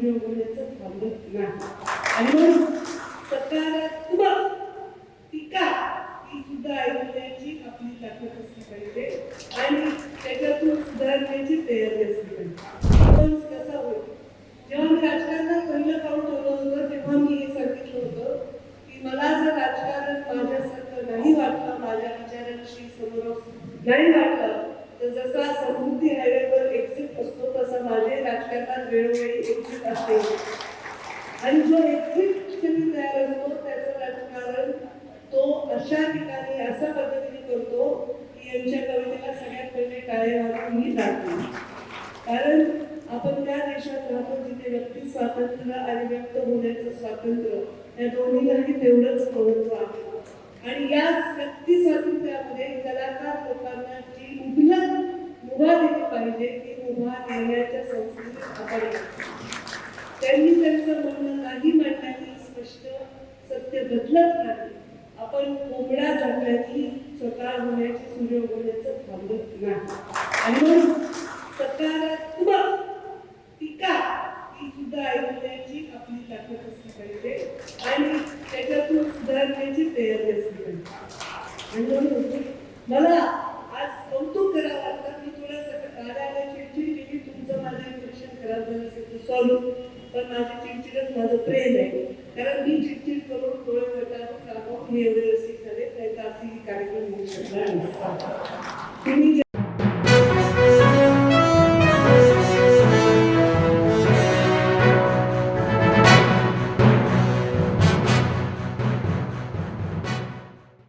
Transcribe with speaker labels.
Speaker 1: सूर्य उगवण्याचं थांबत नाही. आणि म्हणून सकारात्मक टीका ही सुद्धा ऐकण्याची आपली ताकद असली पाहिजे आणि त्याच्यातून सुधारण्याची तयारी असली पाहिजे. आपण कसा होईल जेव्हा मी राजकारणात पहिलं पाऊल ठेवलं होतं तेव्हा मी हे सांगितलं होतं की मला जर राजकारण माझ्यासारखं नाही वाटलं, माझ्या विचारांशी समरस नाही वाटलं, तर जसा समृद्धी हायवेवर एक्झिट असतो तसा माझे राजकारणात वेळोवेळी एक्झिट असते. आणि जो एक्झिट क्षणी तयार असतो त्याचं राजकारण तो अशा ठिकाणी अशा पद्धतीने करतो की यांच्या कवितेला सगळ्यात पहिले टाळे वाजवून मी जातो. कारण आपण त्या देशात राहतो जिथे व्यक्ती स्वातंत्र्य आणि व्यक्त होण्याचं स्वातंत्र्य या दोन्हीलाही तेवढंच महत्त्व आहे. आणि याच व्यक्ती स्वातंत्र्यामध्ये कलाकार लोकांना जी मुभा दिली पाहिजे ती मुभा देण्याच्या संस्कृतीत आपण त्यांनी त्यांचं म्हणणं नाही मांडण्याची स्पष्ट सत्य बदलत नाही. आपण कोंबडा झाल्याने स्वतः होण्याची सूर्य उगवण्याचं थांबत नाही. आणि म्हणून सकारात्मक टीका ही सुद्धा ऐकण्याची आपली ताकद असली पाहिजे आणि त्याच्यातून सुधारण्याची तयारी असली पाहिजे. आणि म्हणून मला आज कौतुक करावं लागतं की थोडंसं कार्यालय चिडचिड केली, तुमचं माझं इन्फेक्शन खराब झालं असेल तर सॉरी, पण माझी चिडचिडच माझं प्रेम आहे. कारण मी चिडचिड करून डोळे वटारून राबवून हे एवढे रसिक झाले नाही तर अशी कार्यक्रम होऊ शकणार नाही.